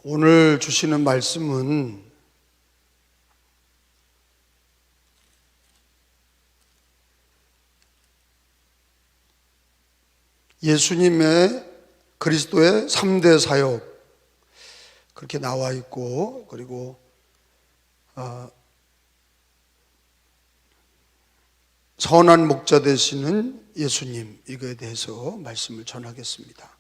오늘 주시는 말씀은 예수님의 그리스도의 3대 사역 그렇게 나와 있고, 그리고 선한 목자 되시는 예수님, 이거에 대해서 말씀을 전하겠습니다.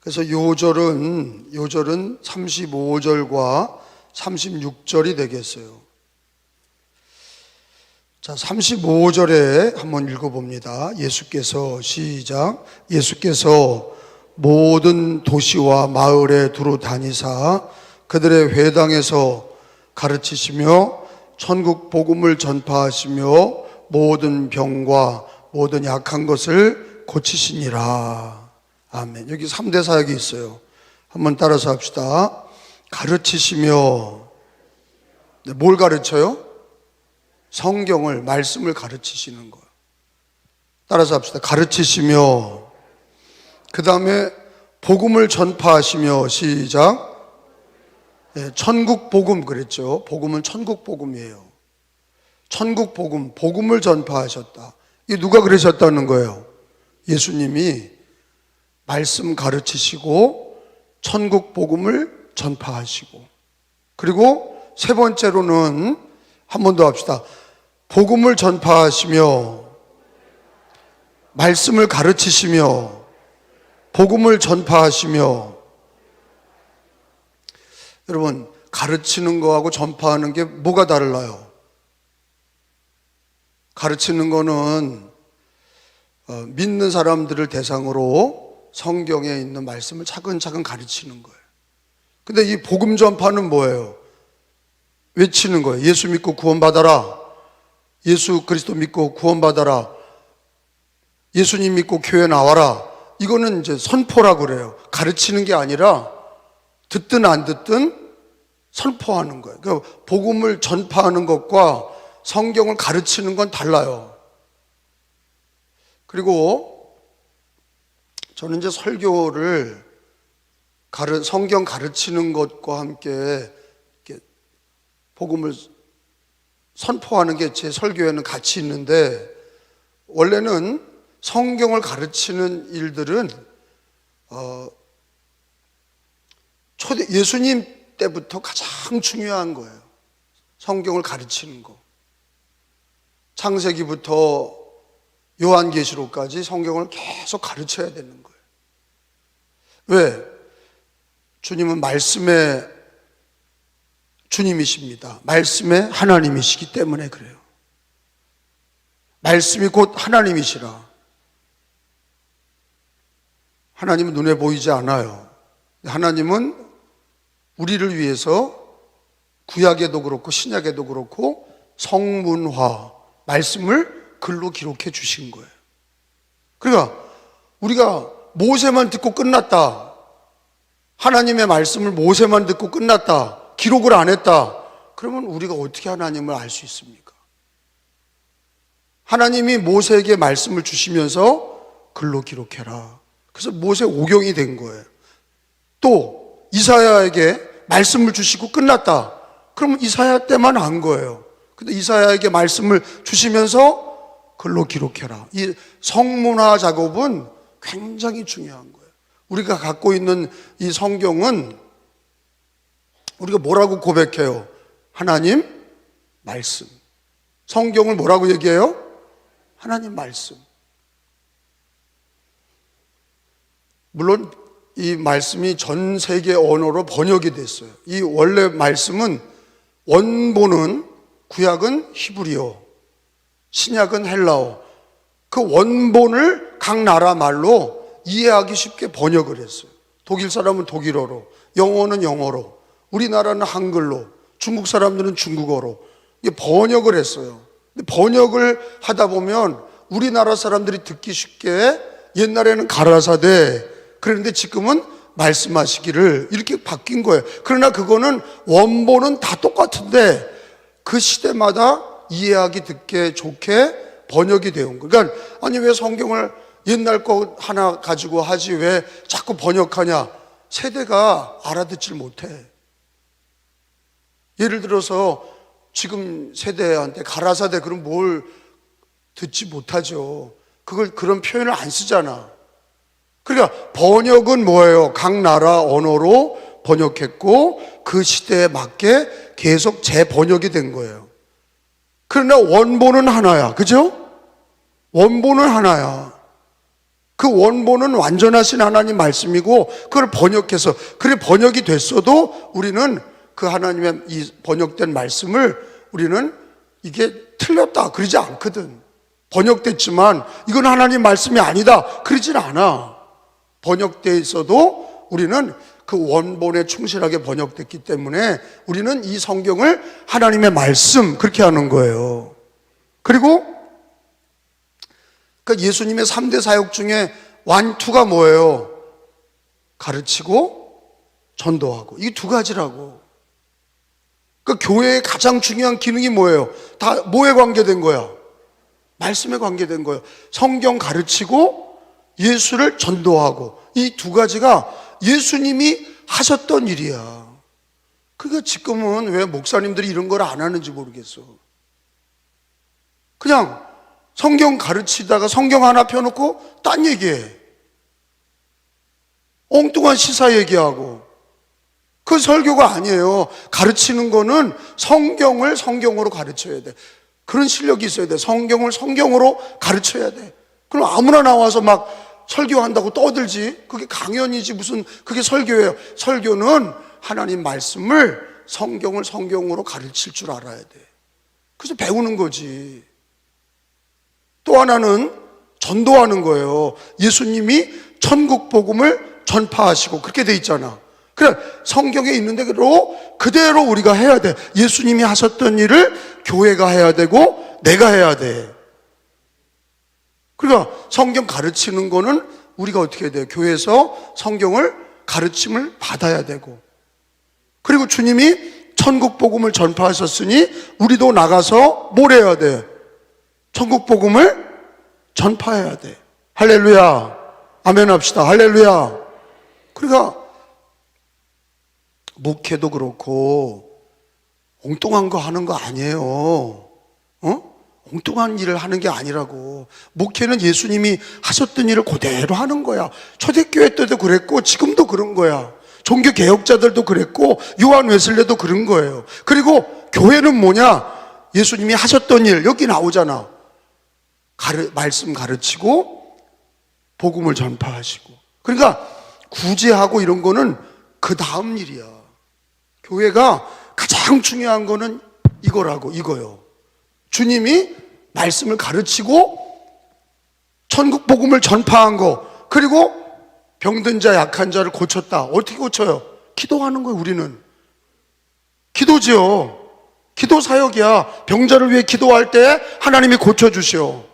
그래서 요절은 35절과 36절이 되겠어요. 자, 35절에 한번 읽어봅니다. 시작. 예수께서 모든 도시와 마을에 두루 다니사 그들의 회당에서 가르치시며 천국 복음을 전파하시며 모든 병과 모든 약한 것을 고치시니라. 아멘. 여기 3대 사역이 있어요. 한번 따라서 합시다. 가르치시며, 뭘 가르쳐요? 성경을, 말씀을 가르치시는 거예요. 따라서 합시다. 가르치시며, 그 다음에 복음을 전파하시며, 시작. 천국 복음 그랬죠. 복음은 천국 복음이에요. 천국 복음, 복음을 전파하셨다. 이게 누가 그러셨다는 거예요? 예수님이 말씀 가르치시고 천국 복음을 전파하시고, 그리고 세 번째로는 한 번 더 합시다. 복음을 전파하시며 말씀을 가르치시며 복음을 전파하시며. 여러분, 가르치는 거하고 전파하는 게 뭐가 달라요? 가르치는 거는 믿는 사람들을 대상으로 성경에 있는 말씀을 차근차근 가르치는 거예요. 근데 이 복음 전파는 뭐예요? 외치는 거예요. 예수 믿고 구원받아라. 예수 그리스도 믿고 구원받아라. 예수님 믿고 교회 나와라. 이거는 이제 선포라고 그래요. 가르치는 게 아니라 듣든 안 듣든 선포하는 거예요. 그러니까 복음을 전파하는 것과 성경을 가르치는 건 달라요. 그리고 저는 이제 설교를 성경 가르치는 것과 함께 이렇게 복음을 선포하는 게 제 설교에는 같이 있는데, 원래는 성경을 가르치는 일들은 예수님 때부터 가장 중요한 거예요. 성경을 가르치는 거. 창세기부터 요한계시록까지 성경을 계속 가르쳐야 되는 거예요. 왜? 주님은 말씀의 주님이십니다. 말씀의 하나님이시기 때문에 그래요. 말씀이 곧 하나님이시라. 하나님은 눈에 보이지 않아요. 하나님은 우리를 위해서 구약에도 그렇고 신약에도 그렇고 성문화, 말씀을 글로 기록해 주신 거예요. 그러니까 우리가 모세만 듣고 끝났다, 하나님의 말씀을 모세만 듣고 끝났다, 기록을 안 했다, 그러면 우리가 어떻게 하나님을 알 수 있습니까? 하나님이 모세에게 말씀을 주시면서 글로 기록해라. 그래서 모세 오경이 된 거예요. 또 이사야에게 말씀을 주시고 끝났다, 그러면 이사야 때만 한 거예요. 근데 이사야에게 말씀을 주시면서 글로 기록해라. 이 성문화 작업은 굉장히 중요한 거예요. 우리가 갖고 있는 이 성경은 우리가 뭐라고 고백해요? 하나님 말씀. 성경을 뭐라고 얘기해요? 하나님 말씀. 물론 이 말씀이 전 세계 언어로 번역이 됐어요. 이 원래 말씀은, 원본은 구약은 히브리어, 신약은 헬라어. 그 원본을 각 나라 말로 이해하기 쉽게 번역을 했어요. 독일 사람은 독일어로, 영어는 영어로, 우리나라는 한글로, 중국 사람들은 중국어로 번역을 했어요. 근데 번역을 하다 보면 우리나라 사람들이 듣기 쉽게, 옛날에는 가라사대, 그런데 지금은 말씀하시기를, 이렇게 바뀐 거예요. 그러나 그거는 원본은 다 똑같은데 그 시대마다 이해하기 듣기 좋게 번역이 되어 온 거예요. 그러니까 아니 왜 성경을 옛날 거 하나 가지고 하지 왜 자꾸 번역하냐? 세대가 알아듣질 못해. 예를 들어서 지금 세대한테 가라사대 그럼 뭘 듣지 못하죠. 그런 표현을 안 쓰잖아. 그러니까 번역은 뭐예요? 각 나라 언어로 번역했고 그 시대에 맞게 계속 재번역이 된 거예요. 그러나 원본은 하나야. 그죠? 원본은 하나야. 그 원본은 완전하신 하나님 말씀이고 그걸 번역해서 그래 번역이 됐어도 우리는 그 하나님의 이 번역된 말씀을 우리는 이게 틀렸다 그러지 않거든. 번역됐지만 이건 하나님 말씀이 아니다 그러진 않아. 번역돼 있어도 우리는 그 원본에 충실하게 번역됐기 때문에 우리는 이 성경을 하나님의 말씀 그렇게 하는 거예요. 그리고 그러니까 예수님의 3대 사역 중에 완투가 뭐예요? 가르치고 전도하고. 이 두 가지라고. 그러니까 교회의 가장 중요한 기능이 뭐예요? 다 뭐에 관계된 거야? 말씀에 관계된 거예요. 성경 가르치고 예수를 전도하고. 이 두 가지가 예수님이 하셨던 일이야. 그러니까 지금은 왜 목사님들이 이런 걸 안 하는지 모르겠어. 그냥 성경 가르치다가 성경 하나 펴놓고 딴 얘기해. 엉뚱한 시사 얘기하고. 그 설교가 아니에요. 가르치는 거는 성경을 성경으로 가르쳐야 돼. 그런 실력이 있어야 돼. 성경을 성경으로 가르쳐야 돼. 그럼 아무나 나와서 막 설교한다고 떠들지. 그게 강연이지 무슨 그게 설교예요. 설교는 하나님 말씀을 성경을 성경으로 가르칠 줄 알아야 돼. 그래서 배우는 거지. 또 하나는 전도하는 거예요. 예수님이 천국 복음을 전파하시고 그렇게 돼 있잖아. 그래 성경에 있는 대로 그대로 우리가 해야 돼. 예수님이 하셨던 일을 교회가 해야 되고 내가 해야 돼. 그러니까 성경 가르치는 거는 우리가 어떻게 해야 돼요? 교회에서 성경을 가르침을 받아야 되고, 그리고 주님이 천국 복음을 전파하셨으니 우리도 나가서 뭘 해야 돼? 천국 복음을 전파해야 돼. 할렐루야. 아멘 합시다. 할렐루야. 그러니까 목회도 그렇고 엉뚱한 거 하는 거 아니에요. 엉뚱한 일을 하는 게 아니라고. 목회는 예수님이 하셨던 일을 그대로 하는 거야. 초대교회 때도 그랬고 지금도 그런 거야. 종교개혁자들도 그랬고 요한 웨슬레도 그런 거예요. 그리고 교회는 뭐냐? 예수님이 하셨던 일 여기 나오잖아. 말씀 가르치고 복음을 전파하시고. 그러니까 구제하고 이런 거는 그 다음 일이야. 교회가 가장 중요한 거는 이거요. 주님이 말씀을 가르치고 천국 복음을 전파한 거, 그리고 병든 자 약한 자를 고쳤다. 어떻게 고쳐요? 기도하는 거예요. 우리는 기도죠. 기도 사역이야. 병자를 위해 기도할 때 하나님이 고쳐주셔.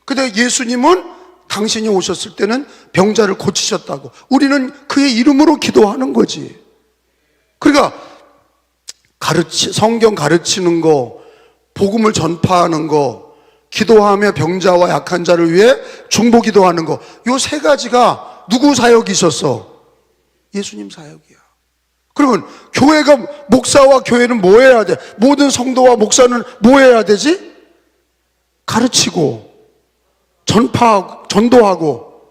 근데 예수님은 당신이 오셨을 때는 병자를 고치셨다고. 우리는 그의 이름으로 기도하는 거지. 그러니까 성경 가르치는 거, 복음을 전파하는 거, 기도하며 병자와 약한 자를 위해 중보 기도하는 거, 요 세 가지가 누구 사역이 있었어? 예수님 사역이야. 그러면 교회가, 목사와 교회는 뭐 해야 돼? 모든 성도와 목사는 뭐 해야 되지? 가르치고 전파하고 전도하고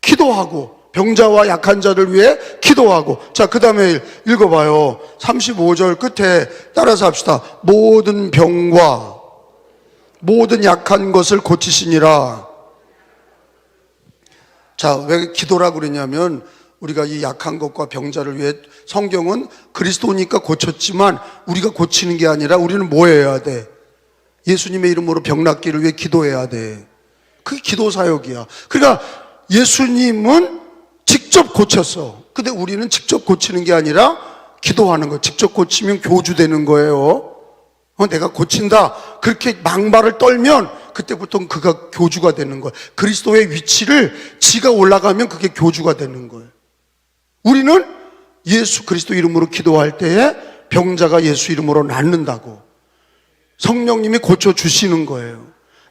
기도하고 병자와 약한 자를 위해 기도하고. 자, 그 다음에 읽어봐요. 35절 끝에 따라서 합시다. 모든 병과 모든 약한 것을 고치시니라. 자, 왜 기도라고 그러냐면 우리가 이 약한 것과 병자를 위해, 성경은 그리스도니까 고쳤지만 우리가 고치는 게 아니라 우리는 뭐 해야 돼? 예수님의 이름으로 병 낫기를 위해 기도해야 돼. 그게 기도 사역이야. 그러니까 예수님은 직접 고쳤어. 근데 우리는 직접 고치는 게 아니라 기도하는 거. 직접 고치면 교주되는 거예요. 내가 고친다 그렇게 망발을 떨면 그때부터 그가 교주가 되는 거예요. 그리스도의 위치를 지가 올라가면 그게 교주가 되는 거예요. 우리는 예수 그리스도 이름으로 기도할 때에 병자가 예수 이름으로 낫는다고. 성령님이 고쳐주시는 거예요.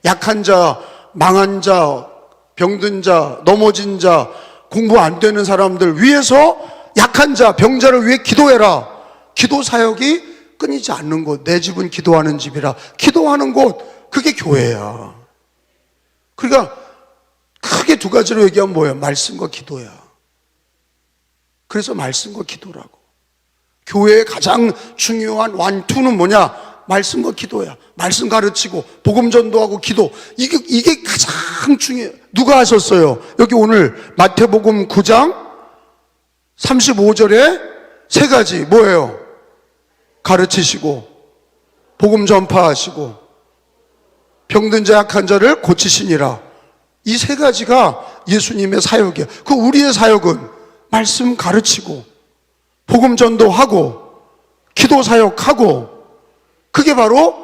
약한 자, 망한 자, 병든 자, 넘어진 자, 공부 안 되는 사람들 위해서 약한 자, 병자를 위해 기도해라. 기도 사역이 끊이지 않는 곳, 내 집은 기도하는 집이라. 기도하는 곳, 그게 교회야. 그러니까 크게 두 가지로 얘기하면 뭐예요? 말씀과 기도야. 그래서 말씀과 기도라고. 교회의 가장 중요한 완투는 뭐냐? 말씀과 기도야. 말씀 가르치고 복음 전도하고 기도. 이게 가장 중요해요. 누가 하셨어요? 여기 오늘 마태복음 9장 35절에 세 가지 뭐예요? 가르치시고 복음 전파하시고 병든 자 약한 자를 고치시니라. 이 세 가지가 예수님의 사역이에요. 그 우리의 사역은 말씀 가르치고 복음 전도하고 기도 사역하고, 그게 바로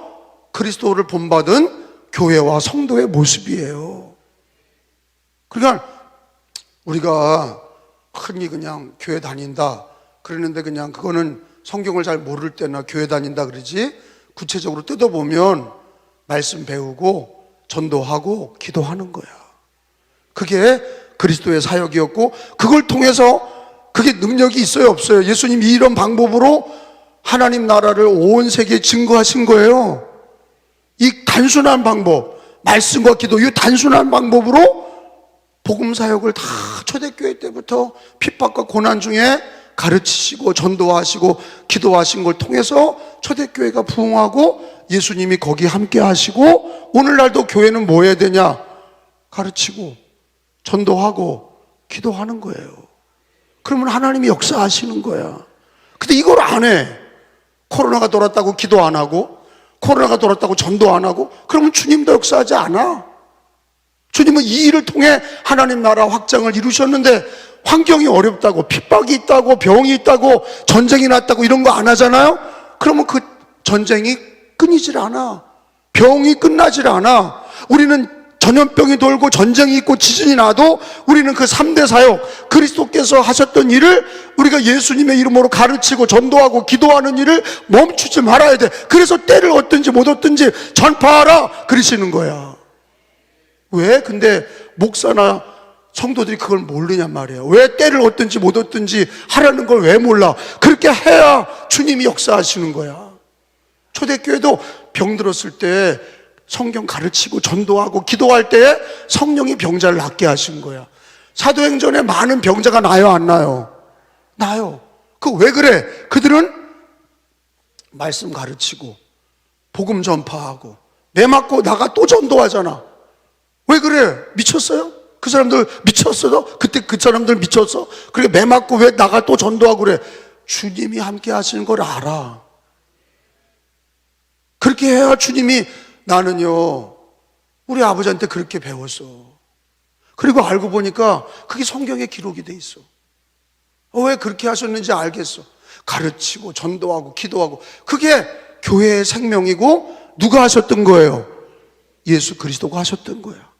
그리스도를 본받은 교회와 성도의 모습이에요. 그러니까 우리가 흔히 그냥 교회 다닌다 그러는데, 그냥 그거는 성경을 잘 모를 때나 교회 다닌다 그러지, 구체적으로 뜯어보면 말씀 배우고 전도하고 기도하는 거야. 그게 그리스도의 사역이었고, 그걸 통해서 그게 능력이 있어요 없어요? 예수님이 이런 방법으로 하나님 나라를 온 세계에 증거하신 거예요. 이 단순한 방법, 말씀과 기도, 이 단순한 방법으로 복음 사역을 다 초대교회 때부터 핍박과 고난 중에 가르치시고 전도하시고 기도하신 걸 통해서 초대교회가 부흥하고 예수님이 거기 함께 하시고, 오늘날도 교회는 뭐 해야 되냐? 가르치고 전도하고 기도하는 거예요. 그러면 하나님이 역사하시는 거야. 근데 이걸 안 해. 코로나가 돌았다고 기도 안 하고, 코로나가 돌았다고 전도 안 하고, 그러면 주님도 역사하지 않아. 주님은 이 일을 통해 하나님 나라 확장을 이루셨는데, 환경이 어렵다고, 핍박이 있다고, 병이 있다고, 전쟁이 났다고 이런 거 안 하잖아요? 그러면 그 전쟁이 끊이질 않아. 병이 끝나질 않아. 우리는 전염병이 돌고 전쟁이 있고 지진이 나도 우리는 그 3대 사역, 그리스도께서 하셨던 일을 우리가 예수님의 이름으로 가르치고 전도하고 기도하는 일을 멈추지 말아야 돼. 그래서 때를 얻든지 못 얻든지 전파하라 그러시는 거야. 왜? 근데 목사나 성도들이 그걸 모르냔 말이에요. 왜 때를 얻든지 못 얻든지 하라는 걸 왜 몰라? 그렇게 해야 주님이 역사하시는 거야. 초대교회도 병들었을 때 성경 가르치고 전도하고 기도할 때에 성령이 병자를 낫게 하신 거야. 사도행전에 많은 병자가 나요 안 나요? 나요. 그 왜 그래? 그들은 말씀 가르치고 복음 전파하고 매 맞고 나가 또 전도하잖아. 왜 그래? 미쳤어요? 그 사람들 미쳤어도? 그때 그 사람들 미쳤어? 그렇게 매 맞고 왜 나가 또 전도하고 그래? 주님이 함께 하시는 걸 알아. 그렇게 해야 주님이, 나는요 우리 아버지한테 그렇게 배웠어. 그리고 알고 보니까 그게 성경에 기록이 돼 있어. 왜 그렇게 하셨는지 알겠어. 가르치고 전도하고 기도하고, 그게 교회의 생명이고 누가 하셨던 거예요? 예수 그리스도가 하셨던 거야.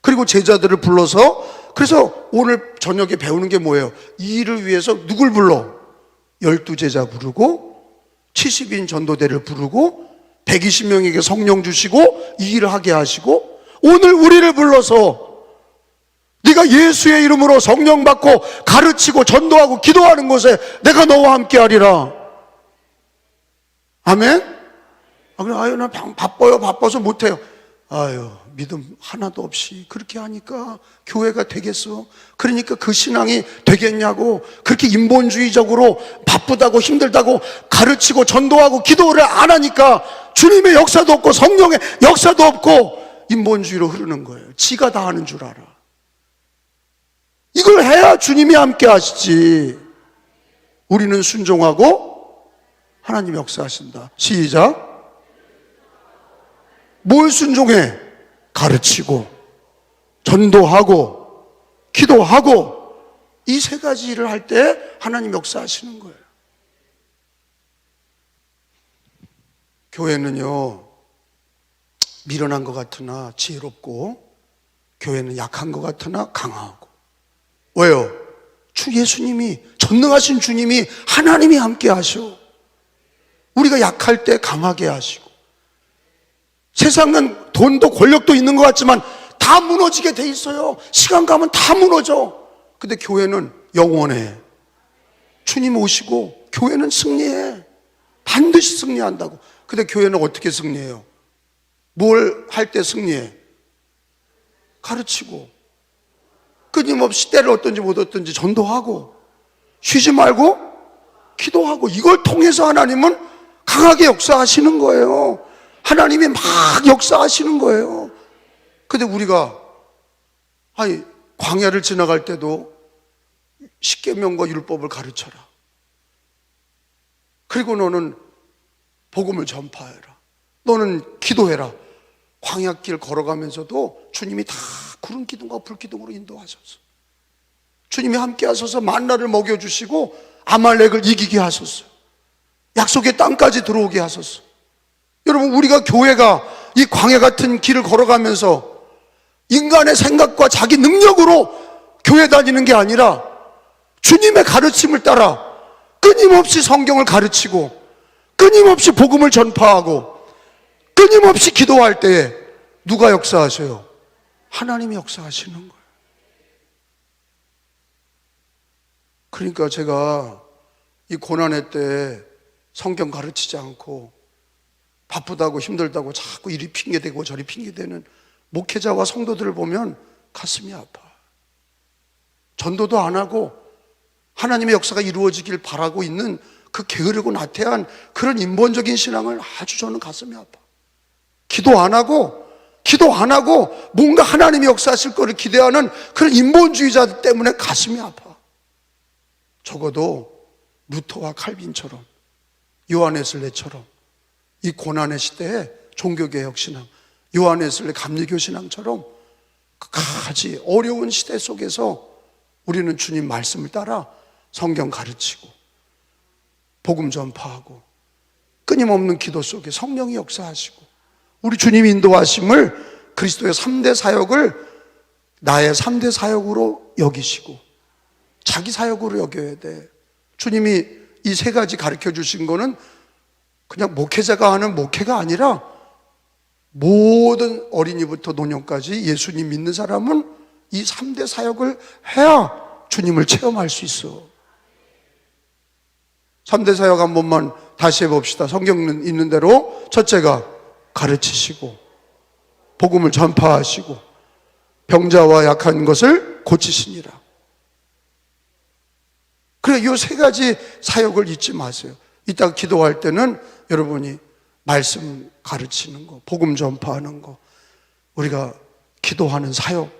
그리고 제자들을 불러서, 그래서 오늘 저녁에 배우는 게 뭐예요? 이 일을 위해서 누굴 불러? 12제자 부르고 70인 전도대를 부르고 120명에게 성령 주시고 이 일을 하게 하시고, 오늘 우리를 불러서 네가 예수의 이름으로 성령 받고 가르치고 전도하고 기도하는 곳에 내가 너와 함께 하리라. 아멘? 아유 나 바빠요. 바빠서 못해요. 아유 믿음 하나도 없이 그렇게 하니까 교회가 되겠어? 그러니까 그 신앙이 되겠냐고. 그렇게 인본주의적으로 바쁘다고 힘들다고 가르치고 전도하고 기도를 안 하니까 주님의 역사도 없고 성령의 역사도 없고 인본주의로 흐르는 거예요. 지가 다 하는 줄 알아. 이걸 해야 주님이 함께 하시지. 우리는 순종하고 하나님 역사하신다. 시작. 뭘 순종해? 가르치고 전도하고 기도하고, 이 세 가지 일을 할 때 하나님 역사하시는 거예요. 교회는요 미련한 것 같으나 지혜롭고, 교회는 약한 것 같으나 강하고. 왜요? 주 예수님이, 전능하신 주님이, 하나님이 함께 하셔. 우리가 약할 때 강하게 하시고. 세상은 돈도 권력도 있는 것 같지만 다 무너지게 돼 있어요. 시간 가면 다 무너져. 근데 교회는 영원해. 주님 오시고 교회는 승리해. 반드시 승리한다고. 근데 교회는 어떻게 승리해요? 뭘 할 때 승리해? 가르치고 끊임없이 때를 얻든지 못 얻든지 전도하고 쉬지 말고 기도하고, 이걸 통해서 하나님은 강하게 역사하시는 거예요. 하나님이 막 역사하시는 거예요. 근데 우리가 광야를 지나갈 때도 십계명과 율법을 가르쳐라. 그리고 너는 복음을 전파해라. 너는 기도해라. 광야길 걸어가면서도 주님이 다 구름 기둥과 불 기둥으로 인도하셨어. 주님이 함께 하셔서 만나를 먹여주시고 아말렉을 이기게 하셨어. 약속의 땅까지 들어오게 하셨어. 여러분, 우리가 교회가 이 광야 같은 길을 걸어가면서 인간의 생각과 자기 능력으로 교회 다니는 게 아니라 주님의 가르침을 따라 끊임없이 성경을 가르치고 끊임없이 복음을 전파하고 끊임없이 기도할 때에 누가 역사하셔요? 하나님이 역사하시는 거예요. 그러니까 제가 이 고난의 때 성경 가르치지 않고 바쁘다고 힘들다고 자꾸 이리 핑계대고 저리 핑계대는 목회자와 성도들을 보면 가슴이 아파. 전도도 안 하고 하나님의 역사가 이루어지길 바라고 있는 그 게으르고 나태한 그런 인본적인 신앙을 아주 저는 가슴이 아파. 기도 안 하고 뭔가 하나님이 역사하실 거를 기대하는 그런 인본주의자들 때문에 가슴이 아파. 적어도 루터와 칼빈처럼, 요한웨슬레처럼 이 고난의 시대에 종교개혁 신앙, 요한웨슬레 감리교 신앙처럼 끝까지 어려운 시대 속에서 우리는 주님 말씀을 따라 성경 가르치고 복음 전파하고 끊임없는 기도 속에 성령이 역사하시고 우리 주님이 인도하심을 그리스도의 3대 사역을 나의 3대 사역으로 여기시고 자기 사역으로 여겨야 돼. 주님이 이 세 가지 가르쳐 주신 거는 그냥 목회자가 하는 목회가 아니라 모든 어린이부터 노년까지 예수님 믿는 사람은 이 3대 사역을 해야 주님을 체험할 수 있어. 3대 사역 한 번만 다시 해봅시다. 성경은 있는 대로 첫째가 가르치시고 복음을 전파하시고 병자와 약한 것을 고치시니라. 그래, 이 세 가지 사역을 잊지 마세요. 이따 기도할 때는 여러분이 말씀 가르치는 거, 복음 전파하는 거, 우리가 기도하는 사역,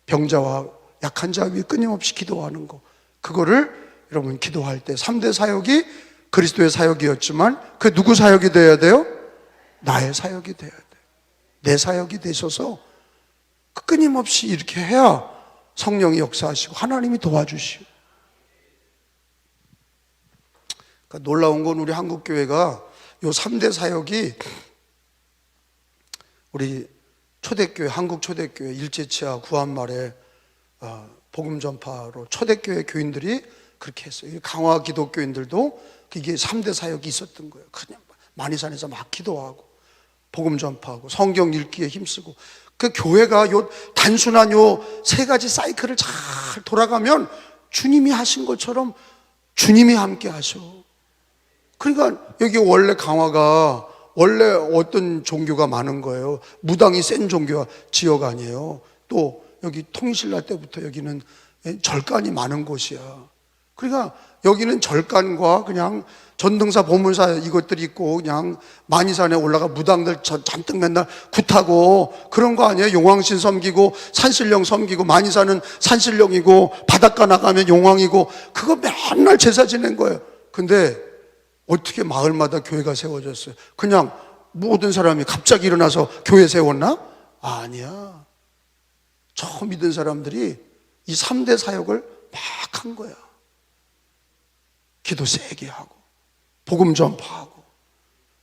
병자와 약한 자 위에 끊임없이 기도하는 거, 그거를 여러분 기도할 때 3대 사역이 그리스도의 사역이었지만 그 누구 사역이 돼야 돼요? 나의 사역이 돼야 돼. 내 사역이 되셔서 끊임없이 이렇게 해야 성령이 역사하시고 하나님이 도와주시고. 그러니까 놀라운 건 우리 한국교회가 요 3대 사역이 우리 초대교회, 한국 초대교회 일제치하 구한말에 복음 전파로 초대교회 교인들이 그렇게 했어요. 강화 기독교인들도 이게 3대 사역이 있었던 거예요. 그냥 만이산에서 막 기도하고 복음 전파하고 성경 읽기에 힘쓰고, 그 교회가 요 단순한 요 세 가지 사이클을 잘 돌아가면 주님이 하신 것처럼 주님이 함께 하셔. 그러니까 여기 원래 강화가 원래 어떤 종교가 많은 거예요. 무당이 센 종교 지역 아니에요. 또 여기 통일신라 때부터 여기는 절간이 많은 곳이야. 그러니까 여기는 절간과 그냥 전등사 보문사 이것들이 있고 그냥 만이산에 올라가 무당들 잔뜩 맨날 굿하고 그런 거 아니에요. 용왕신 섬기고 산신령 섬기고, 만이산은 산신령이고 바닷가 나가면 용왕이고 그거 맨날 제사 지낸 거예요. 근데 어떻게 마을마다 교회가 세워졌어요? 그냥 모든 사람이 갑자기 일어나서 교회 세웠나? 아니야. 처음 믿은 사람들이 이 3대 사역을 막 한 거야. 기도 세게 하고 복음 전파하고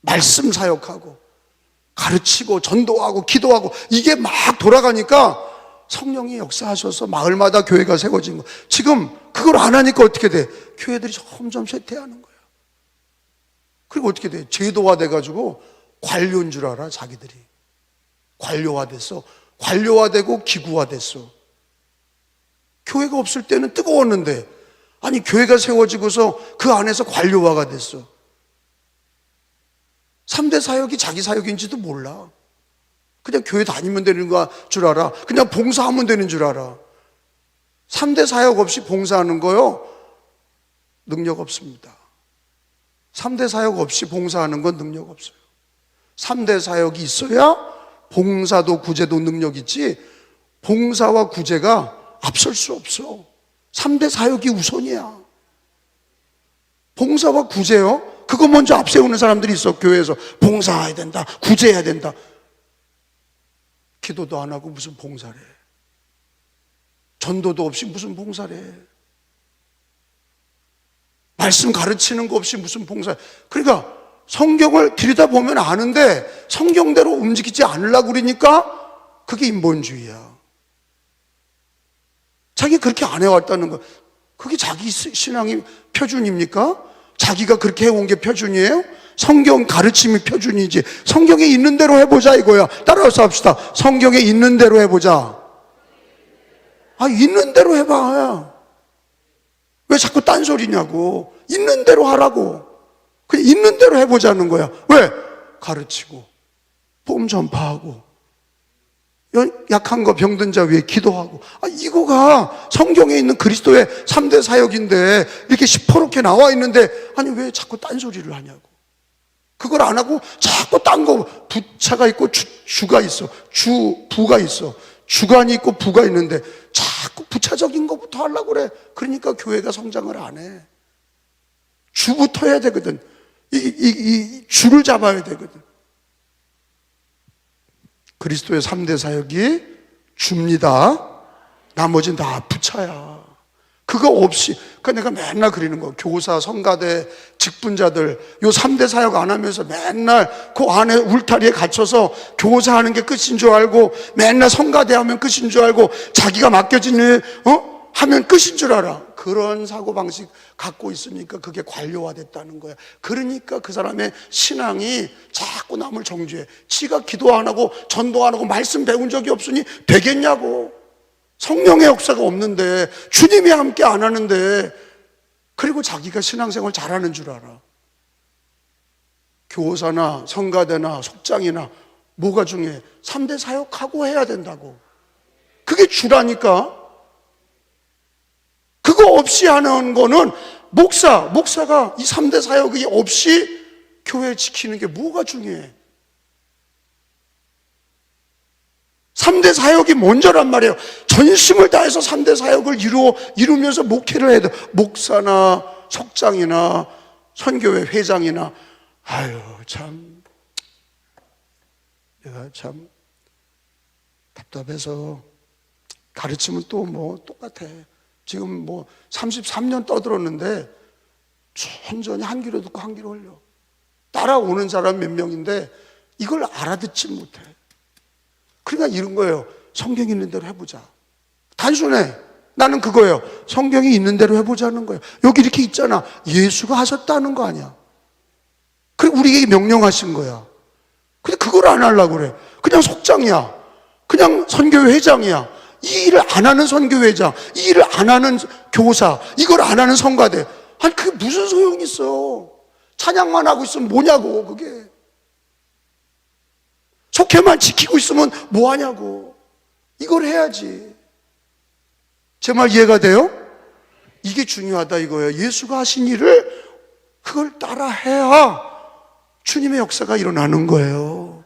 말씀 사역하고 가르치고 전도하고 기도하고 이게 막 돌아가니까 성령이 역사하셔서 마을마다 교회가 세워진 거. 지금 그걸 안 하니까 어떻게 돼? 교회들이 점점 쇠퇴하는 거야. 그리고 어떻게 돼? 제도화 돼가지고 관료인 줄 알아. 자기들이 관료화됐어. 관료화되고 기구화됐어. 교회가 없을 때는 뜨거웠는데 아니, 교회가 세워지고서 그 안에서 관료화가 됐어. 3대 사역이 자기 사역인지도 몰라. 그냥 교회 다니면 되는 거 줄 알아. 그냥 봉사하면 되는 줄 알아. 3대 사역 없이 봉사하는 거요, 능력 없습니다. 3대 사역 없이 봉사하는 건 능력 없어요. 3대 사역이 있어야 봉사도 구제도 능력 있지, 봉사와 구제가 앞설 수 없어. 3대 사역이 우선이야. 봉사와 구제요? 그거 먼저 앞세우는 사람들이 있어. 교회에서 봉사해야 된다, 구제해야 된다. 기도도 안 하고 무슨 봉사를 해. 전도도 없이 무슨 봉사를 해. 말씀 가르치는 거 없이 무슨 봉사. 그러니까 성경을 들여다보면 아는데 성경대로 움직이지 않으려고 그러니까 그게 인본주의야. 자기 그렇게 안 해왔다는 거, 그게 자기 신앙이 표준입니까? 자기가 그렇게 해온 게 표준이에요? 성경 가르침이 표준이지. 성경에 있는 대로 해보자 이거야. 따라서 합시다. 성경에 있는 대로 해보자. 아, 있는 대로 해봐. 왜 자꾸 딴소리냐고. 있는 대로 하라고. 그냥 있는 대로 해보자는 거야. 왜? 가르치고 복음 전파하고 약한 거 병든 자 위에 기도하고. 아, 이거가 성경에 있는 그리스도의 3대 사역인데 이렇게 시퍼렇게 나와 있는데, 아니 왜 자꾸 딴소리를 하냐고. 그걸 안 하고 자꾸 딴 거, 부차가 있고 주가 있어. 부가 있어. 주관이 있고 부가 있는데 자꾸 부차적인 것부터 하려고 그래. 그러니까 교회가 성장을 안 해. 주부터 해야 되거든. 이 주를 잡아야 되거든. 그리스도의 3대 사역이 줍니다. 나머지는 다 부차야. 그거 없이, 그러니까 내가 맨날 그리는 거, 교사, 성가대, 직분자들, 요 3대 사역 안 하면서 맨날 그 안에 울타리에 갇혀서 교사하는 게 끝인 줄 알고, 맨날 성가대 하면 끝인 줄 알고, 자기가 맡겨진 일, 하면 끝인 줄 알아. 그런 사고방식 갖고 있으니까 그게 관료화됐다는 거야. 그러니까 그 사람의 신앙이 자꾸 남을 정죄해. 지가 기도 안 하고 전도 안 하고 말씀 배운 적이 없으니 되겠냐고. 성령의 역사가 없는데, 주님이 함께 안 하는데, 그리고 자기가 신앙생활 잘하는 줄 알아. 교사나 성가대나 속장이나 뭐가 중요해? 3대 사역하고 해야 된다고. 그게 주라니까. 그거 없이 하는 거는 목사가 이 3대 사역이 없이 교회 지키는 게 뭐가 중요해? 3대 사역이 먼저란 말이에요. 전심을 다해서 3대 사역을 이루면서 목회를 해야 돼. 목사나 속장이나 선교회 회장이나. 아유, 참, 내가 참 답답해서. 가르치면 또 뭐 똑같아. 지금 뭐 33년 떠들었는데 천천히 한 귀로 듣고 한 귀로 흘려. 따라오는 사람 몇 명인데 이걸 알아듣지 못해. 그러니까 이런 거예요. 성경이 있는 대로 해보자. 단순해. 나는 그거예요. 성경이 있는 대로 해보자는 거예요. 여기 이렇게 있잖아. 예수가 하셨다는 거 아니야. 그리고 우리에게 명령하신 거야. 근데 그걸 안 하려고 그래. 그냥 속장이야. 그냥 선교회 회장이야. 이 일을 안 하는 선교회장, 이 일을 안 하는 교사, 이걸 안 하는 성가대. 아니, 그게 무슨 소용이 있어. 찬양만 하고 있으면 뭐냐고, 그게. 속회만 지키고 있으면 뭐하냐고. 이걸 해야지. 제 말 이해가 돼요? 이게 중요하다 이거예요. 예수가 하신 일을 그걸 따라 해야 주님의 역사가 일어나는 거예요.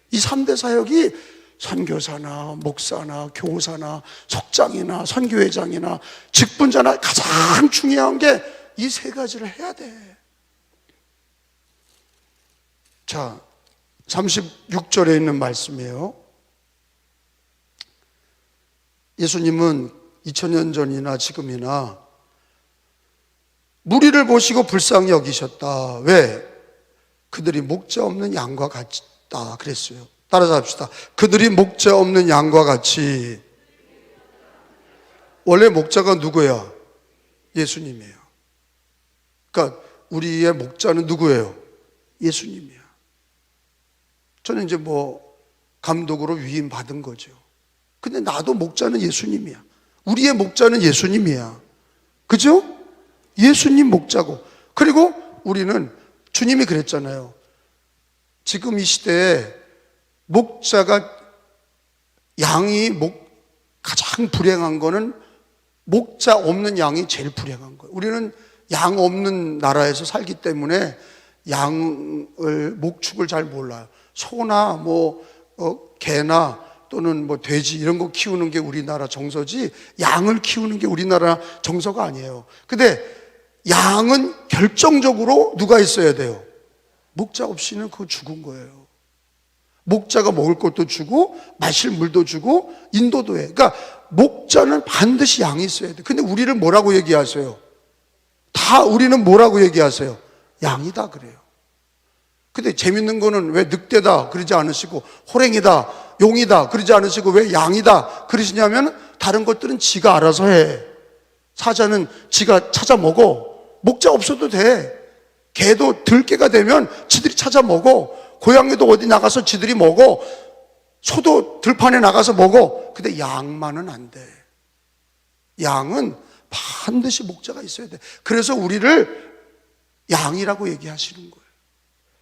이 3대 사역이 선교사나 목사나 교사나 속장이나 선교회장이나 직분자나 가장 중요한 게 이 세 가지를 해야 돼. 자, 36절에 있는 말씀이에요. 예수님은 2000년 전이나 지금이나 무리를 보시고 불쌍히 여기셨다. 왜? 그들이 목자 없는 양과 같다 그랬어요. 따라서 합시다. 그들이 목자 없는 양과 같이. 원래 목자가 누구야? 예수님이에요. 그러니까 우리의 목자는 누구예요? 예수님이야. 저는 이제 뭐 감독으로 위임 받은 거죠. 근데 나도 목자는 예수님이야. 우리의 목자는 예수님이야. 그죠? 예수님 목자고. 그리고 우리는 주님이 그랬잖아요. 지금 이 시대에 목자가 양이 가장 불행한 거는 목자 없는 양이 제일 불행한 거예요. 우리는 양 없는 나라에서 살기 때문에 목축을 잘 몰라요. 소나 개나 또는 돼지 이런 거 키우는 게 우리나라 정서지, 양을 키우는 게 우리나라 정서가 아니에요. 근데 양은 결정적으로 누가 있어야 돼요? 목자 없이는 그거 죽은 거예요. 목자가 먹을 것도 주고 마실 물도 주고 인도도 해. 그러니까 목자는 반드시 양이 있어야 돼. 근데 우리를 뭐라고 얘기하세요? 우리는 뭐라고 얘기하세요? 양이다 그래요. 근데 재밌는 거는 왜 늑대다 그러지 않으시고 호랭이다, 용이다 그러지 않으시고 왜 양이다 그러시냐면, 다른 것들은 지가 알아서 해. 사자는 지가 찾아 먹어. 목자 없어도 돼. 개도 들개가 되면 지들이 찾아 먹어. 고양이도 어디 나가서 지들이 먹어. 소도 들판에 나가서 먹어. 근데 양만은 안 돼. 양은 반드시 목자가 있어야 돼. 그래서 우리를 양이라고 얘기하시는 거예요.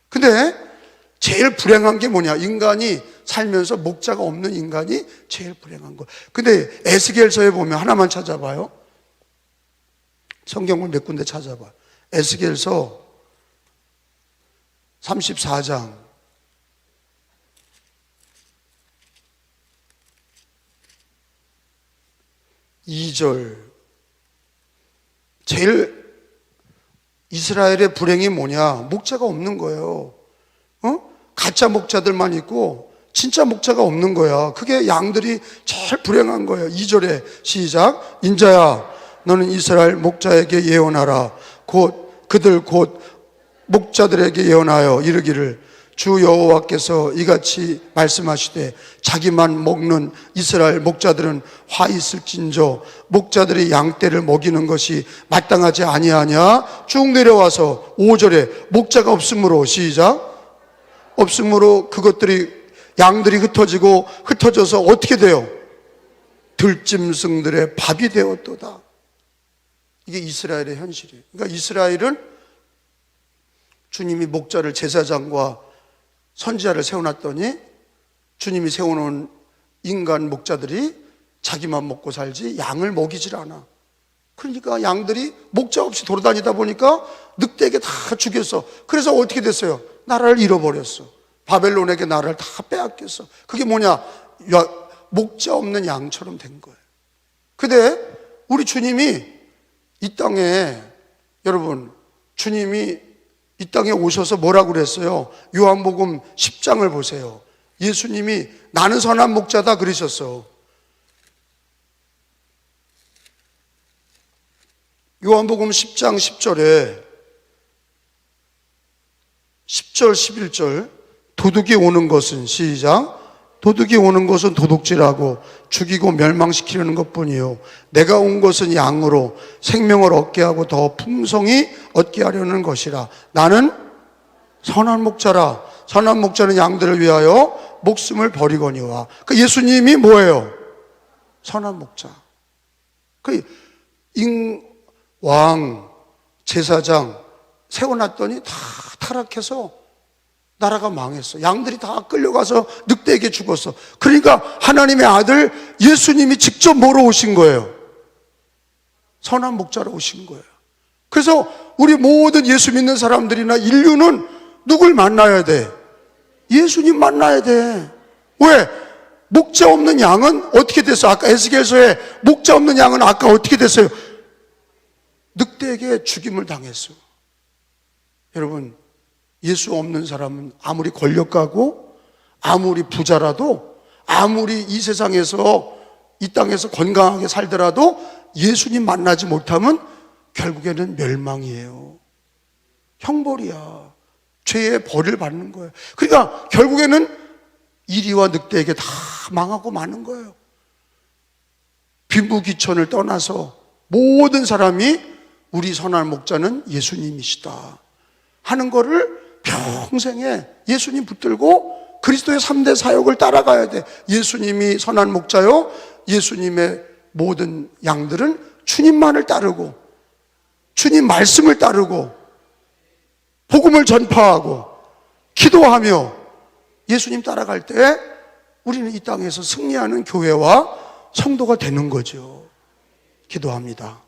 근데 제일 불행한 게 뭐냐? 인간이 살면서 목자가 없는 인간이 제일 불행한 거예요. 근데 에스겔서에 보면 하나만 찾아봐요. 성경을 몇 군데 찾아봐. 에스겔서 34장 2절. 제일 이스라엘의 불행이 뭐냐? 목자가 없는 거예요. 가짜 목자들만 있고 진짜 목자가 없는 거야. 그게 양들이 제일 불행한 거예요. 2절에 시작. 인자야, 너는 이스라엘 목자에게 예언하라. 그들 곧 목자들에게 예언하여 이르기를, 주 여호와께서 이같이 말씀하시되, 자기만 먹는 이스라엘 목자들은 화 있을진저 목자들이 양떼를 먹이는 것이 마땅하지 아니하냐. 쭉 내려와서 5절에 목자가 없으므로, 시작, 없으므로 양들이 흩어져서 어떻게 돼요? 들짐승들의 밥이 되었도다. 이게 이스라엘의 현실이에요. 그러니까 이스라엘은 주님이 목자를, 제사장과 선지자를 세워놨더니 주님이 세워놓은 인간 목자들이 자기만 먹고 살지 양을 먹이질 않아. 그러니까 양들이 목자 없이 돌아다니다 보니까 늑대에게 다 죽였어. 그래서 어떻게 됐어요? 나라를 잃어버렸어. 바벨론에게 나라를 다 빼앗겼어. 그게 뭐냐? 목자 없는 양처럼 된 거예요. 근데 우리 주님이 이 땅에, 여러분, 주님이 이 땅에 오셔서 뭐라고 그랬어요? 요한복음 10장을 보세요. 예수님이 나는 선한 목자다 그러셨어. 요한복음 10장 10절에 10절 11절, 도둑이 오는 것은, 시작, 도둑이 오는 것은 도둑질하고 죽이고 멸망시키려는 것뿐이요, 내가 온 것은 양으로 생명을 얻게 하고 더 풍성히 얻게 하려는 것이라. 나는 선한 목자라. 선한 목자는 양들을 위하여 목숨을 버리거니와. 그 예수님이 뭐예요? 선한 목자. 그 왕, 제사장 세워놨더니 다 타락해서 나라가 망했어. 양들이 다 끌려가서 늑대에게 죽었어. 그러니까 하나님의 아들 예수님이 직접 뭐로 오신 거예요? 선한 목자로 오신 거예요. 그래서 우리 모든 예수 믿는 사람들이나 인류는 누굴 만나야 돼? 예수님 만나야 돼. 왜? 목자 없는 양은 어떻게 됐어? 아까 에스겔서에 목자 없는 양은 아까 어떻게 됐어요? 늑대에게 죽임을 당했어. 여러분, 예수 없는 사람은 아무리 권력가고 아무리 부자라도 아무리 이 세상에서 이 땅에서 건강하게 살더라도 예수님 만나지 못하면 결국에는 멸망이에요. 형벌이야. 죄의 벌을 받는 거예요. 그러니까 결국에는 이리와 늑대에게 다 망하고 마는 거예요. 빈부귀천을 떠나서 모든 사람이 우리 선한 목자는 예수님이시다 하는 거를 평생에 예수님 붙들고 그리스도의 3대 사역을 따라가야 돼. 예수님이 선한 목자요, 예수님의 모든 양들은 주님만을 따르고 주님 말씀을 따르고 복음을 전파하고 기도하며 예수님 따라갈 때 우리는 이 땅에서 승리하는 교회와 성도가 되는 거죠. 기도합니다.